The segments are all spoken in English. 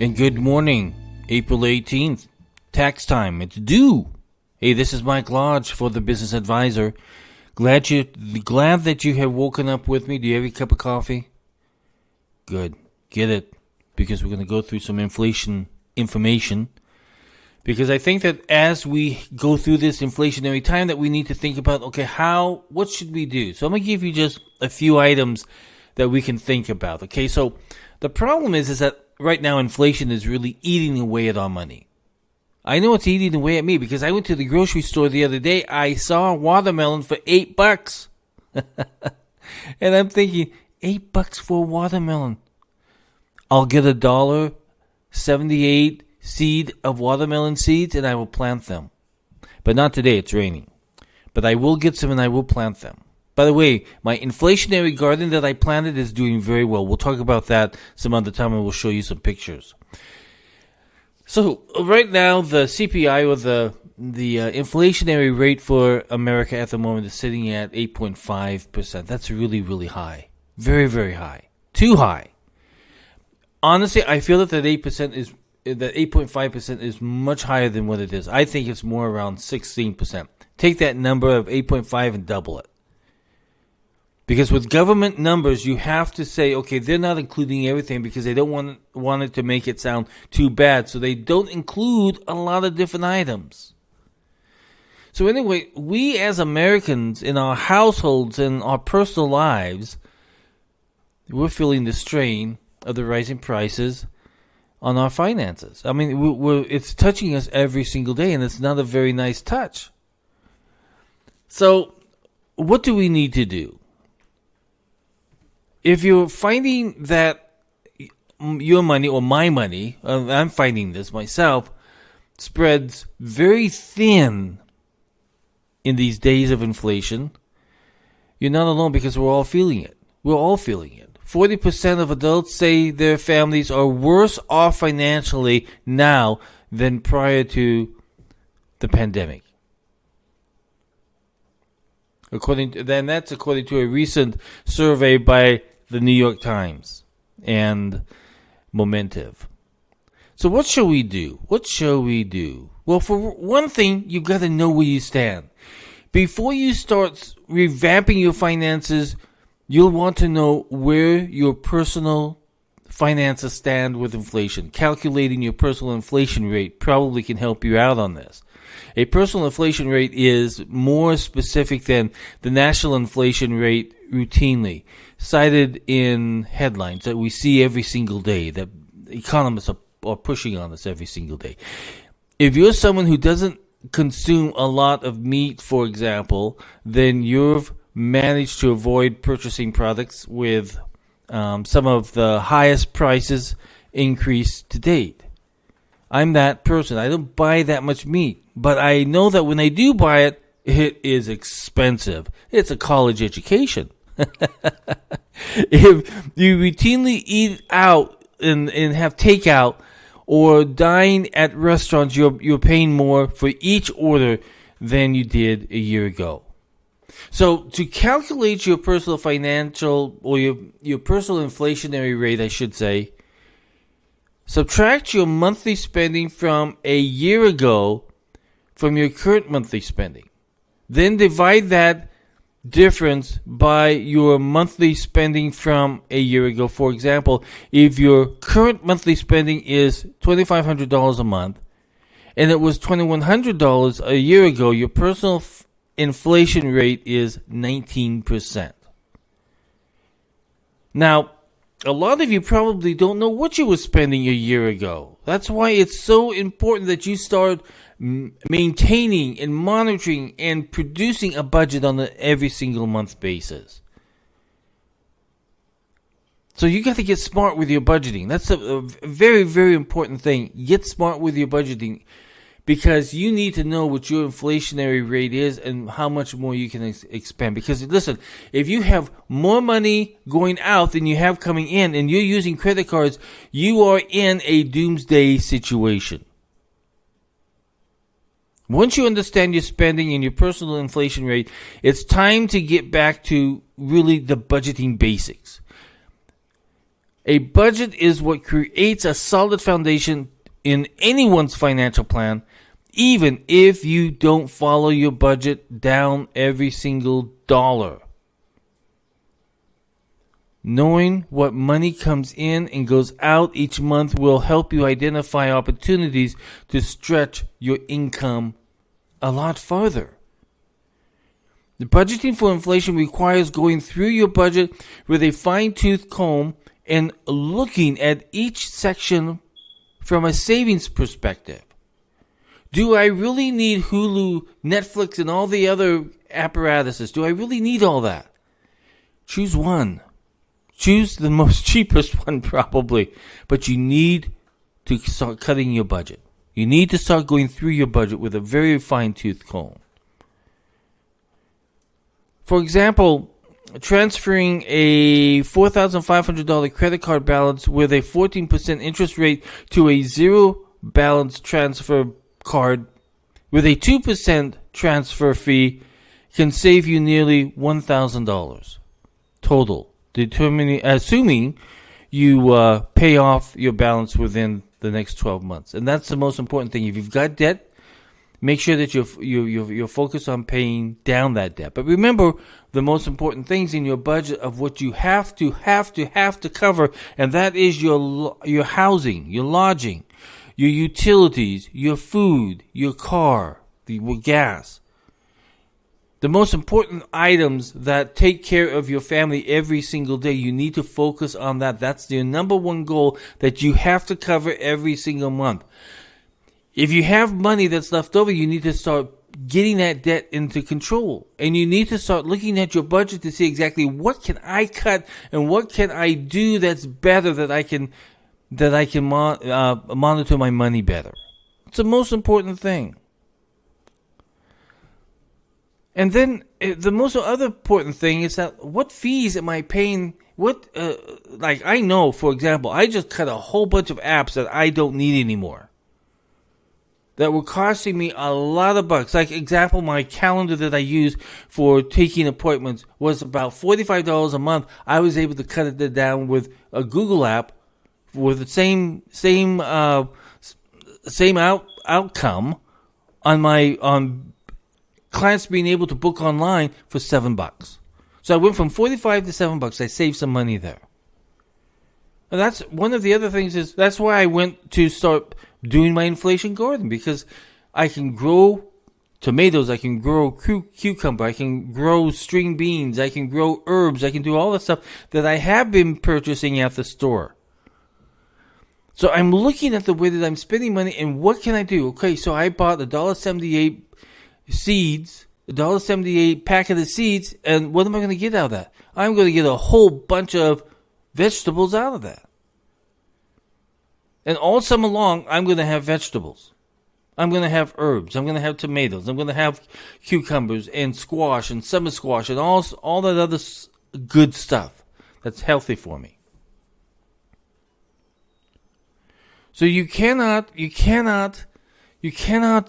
And good morning, April 18th, tax time, it's due. Hey, this is Mike Lodge for the Business Advisor. Glad that you have woken up with me. Do you have a cup of coffee? Good, get it, because we're going to go through some inflation information. Because I think that as we go through this inflationary time that we need to think about, okay, what should we do? So I'm going to give you just a few items that we can think about. Okay, so the problem is that right now inflation is really eating away at our money. I know it's eating away at me because I went to the grocery store the other day. I saw a watermelon for $8. And I'm thinking, $8 for a watermelon. I'll get $1.78 seed of watermelon seeds and I will plant them. But not today, it's raining. But I will get some and I will plant them. By the way, my inflationary garden that I planted is doing very well. We'll talk about that some other time and we'll show you some pictures. So right now, the CPI, or the inflationary rate for America at the moment, is sitting at 8.5%. That's really, really high. Very, very high. Too high. Honestly, I feel that 8.5% is much higher than what it is. I think it's more around 16%. Take that number of 8.5 and double it. Because with government numbers, you have to say, okay, they're not including everything because they don't want it to make it sound too bad. So they don't include a lot of different items. So anyway, we as Americans in our households and our personal lives, we're feeling the strain of the rising prices on our finances. I mean, it's touching us every single day, and it's not a very nice touch. So what do we need to do? If you're finding that your money or my money, I'm finding this myself, spreads very thin in these days of inflation, you're not alone because we're all feeling it. We're all feeling it. 40% of adults say their families are worse off financially now than prior to the pandemic. That's according to a recent survey by the New York Times and Momentive. So what shall we do? Well, for one thing, you've got to know where you stand. Before you start revamping your finances, you'll want to know where your personal finances stand with inflation. Calculating your personal inflation rate probably can help you out on this. A personal inflation rate is more specific than the national inflation rate routinely cited in headlines that we see every single day, that economists are pushing on us every single day. If you're someone who doesn't consume a lot of meat, for example, then you've managed to avoid purchasing products with some of the highest prices increase to date. I'm that person. I don't buy that much meat, but I know that when I do buy it, it is expensive. It's a college education. If you routinely eat out and have takeout or dine at restaurants, you're paying more for each order than you did a year ago. So to calculate your personal financial, or your personal inflationary rate, I should say, subtract your monthly spending from a year ago from your current monthly spending. Then divide that difference by your monthly spending from a year ago. For example, if your current monthly spending is $2,500 a month and it was $2,100 a year ago, your personal inflation rate is 19%. Now, a lot of you probably don't know what you were spending a year ago. That's why it's so important that you start maintaining and monitoring and producing a budget on an every single month basis. So you got to get smart with your budgeting. That's a very, very important thing. Get smart with your budgeting, because you need to know what your inflationary rate is and how much more you can expend. Because listen, if you have more money going out than you have coming in and you're using credit cards, you are in a doomsday situation. Once you understand your spending and your personal inflation rate, it's time to get back to really the budgeting basics. A budget is what creates a solid foundation in anyone's financial plan, even if you don't follow your budget down every single dollar. Knowing what money comes in and goes out each month will help you identify opportunities to stretch your income a lot farther. The budgeting for inflation requires going through your budget with a fine-tooth comb and looking at each section from a savings perspective. Do I really need Hulu, Netflix, and all the other apparatuses? Do I really need all that? Choose one. Choose the most cheapest one probably. But you need to start cutting your budget. You need to start going through your budget with a very fine-tooth comb. For example, transferring a $4,500 credit card balance with a 14% interest rate to a zero balance transfer card with a 2% transfer fee can save you nearly $1,000 total, assuming you pay off your balance within the next 12 months. And that's the most important thing. If you've got debt, make sure that you're focused on paying down that debt. But remember the most important things in your budget of what you have to cover, and that is your housing, your lodging, your utilities, your food, your car, your gas. The most important items that take care of your family every single day, you need to focus on that. That's your number one goal that you have to cover every single month. If you have money that's left over, you need to start getting that debt into control. And you need to start looking at your budget to see exactly what can I cut and what can I do that's better, that I can monitor my money better. It's the most important thing. And then the most other important thing is that what fees am I paying? Like I know, for example, I just cut a whole bunch of apps that I don't need anymore, that were costing me a lot of bucks. Like example, my calendar that I use for taking appointments was about $45 a month. I was able to cut it down with a Google app with the same outcome on clients being able to book online for $7. So I went from $45 to $7. I saved some money there. And that's one of the other things is that's why I went to start doing my inflation garden, because I can grow tomatoes, I can grow cucumber, I can grow string beans, I can grow herbs, I can do all the stuff that I have been purchasing at the store. So I'm looking at the way that I'm spending money and what can I do? Okay, so I bought $1.78 seeds, $1.78 packet of seeds, and what am I going to get out of that? I'm going to get a whole bunch of vegetables out of that. And all summer long, I'm going to have vegetables. I'm going to have herbs. I'm going to have tomatoes. I'm going to have cucumbers and squash and summer squash and all that other good stuff that's healthy for me. So you cannot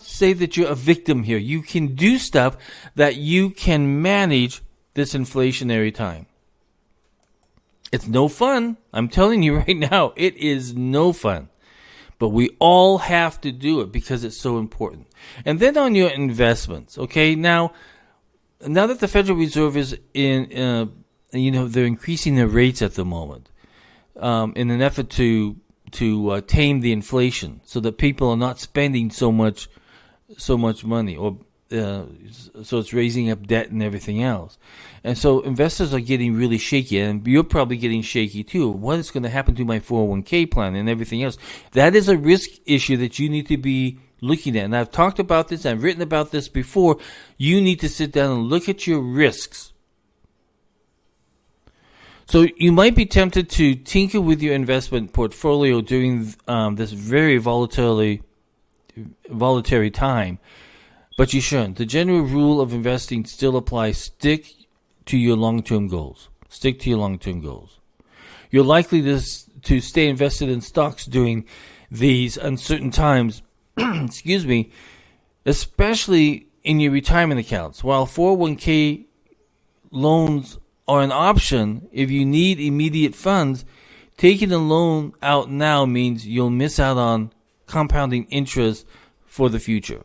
say that you're a victim here. You can do stuff that you can manage this inflationary time. It's no fun. I'm telling you right now, it is no fun. But we all have to do it because it's so important. And then on your investments, okay? Now that the Federal Reserve is they're increasing their rates at the moment in an effort to tame the inflation, so that people are not spending so much money, or so it's raising up debt and everything else. And so investors are getting really shaky, and you're probably getting shaky too. What is going to happen to my 401k plan and everything else? That is a risk issue that you need to be looking at. And I've talked about this, I've written about this before. You need to sit down and look at your risks. So you might be tempted to tinker with your investment portfolio during this very volatile time, but you shouldn't. The general rule of investing still applies. Stick to your long-term goals. Stick to your long-term goals. You're likely to stay invested in stocks during these uncertain times, excuse me, especially in your retirement accounts. While 401k loans are an option if you need immediate funds, Taking a loan out now means you'll miss out on compounding interest for the future.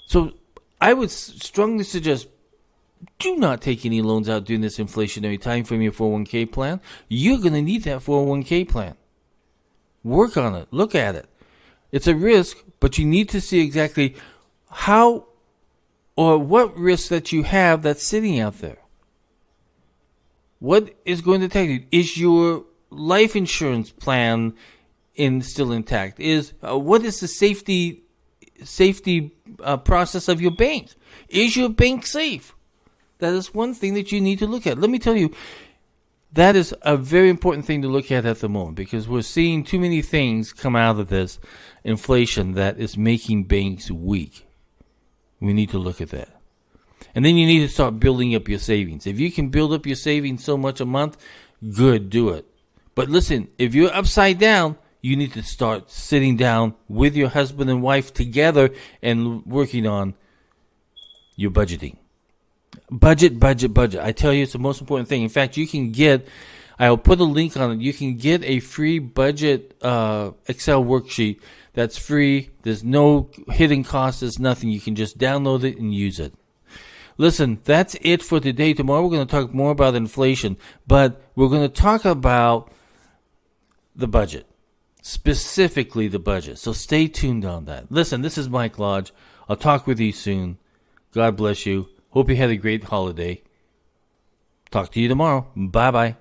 So I would strongly suggest do not take any loans out during this inflationary time from your 401k plan. You're going to need that 401k plan. Work on it. Look at it. It's a risk, but you need to see exactly how or what risk that you have that's sitting out there. What is going to take you? Is your life insurance plan still intact? What is the safety process of your bank? Is your bank safe? That is one thing that you need to look at. Let me tell you, that is a very important thing to look at the moment, because we're seeing too many things come out of this inflation that is making banks weak. We need to look at that. And then you need to start building up your savings. If you can build up your savings so much a month, good, do it. But listen, if you're upside down, you need to start sitting down with your husband and wife together and working on your budgeting. Budget. I tell you, it's the most important thing. In fact, I'll put a link on it. You can get a free budget Excel worksheet that's free. There's no hidden cost. There's nothing. You can just download it and use it. Listen, that's it for today. Tomorrow we're going to talk more about inflation, but we're going to talk about the budget, specifically the budget. So stay tuned on that. Listen, this is Mike Lodge. I'll talk with you soon. God bless you. Hope you had a great holiday. Talk to you tomorrow. Bye-bye.